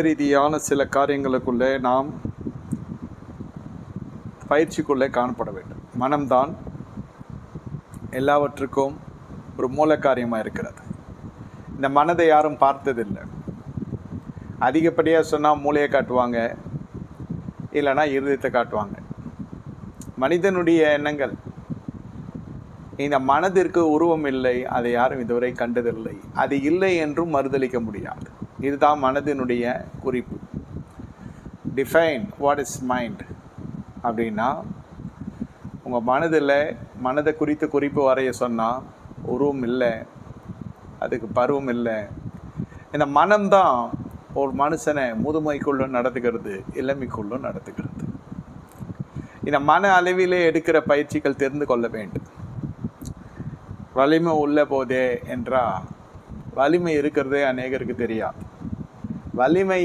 ரீதியான சில காரியங்களுக்குள்ளே நாம் பயிற்சிக்குள்ளே காணப்பட வேண்டும். மனம்தான் எல்லாவற்றுக்கும் ஒரு மூல காரியமாக இருக்கிறது. இந்த மனதை யாரும் பார்த்ததில்லை. அதிகப்படியாக சொன்னால் மூளையை காட்டுவாங்க, இல்லைனா இருதயத்தை காட்டுவாங்க. மனிதனுடைய எண்ணங்கள், இந்த மனதிற்கு உருவம் இல்லை, அதை யாரும் இதுவரை கண்டதில்லை, அது இல்லை என்றும் மறுதளிக்க முடியாது. இதுதான் மனதினுடைய குறிப்பு. டிஃபைன் வாட் இஸ் மைண்ட் அப்படின்னா, உங்கள் மனதை குறித்து குறிப்பு வரைய சொன்னால் உருவம் இல்லை, அதுக்கு பருவம் இல்லை. இந்த மனம்தான் ஒரு மனுஷனை முதுமைக்குள்ளும் நடத்துகிறது, இளமைக்குள்ளும் நடத்துகிறது. இந்த மன அளவிலே எடுக்கிற பயிற்சிகள் தெரிந்து கொள்ள வேண்டும். வலிமை உள்ள போதே என்றால் வலிமை இருக்கிறதே அநேகருக்கு தெரியாது. வலிமை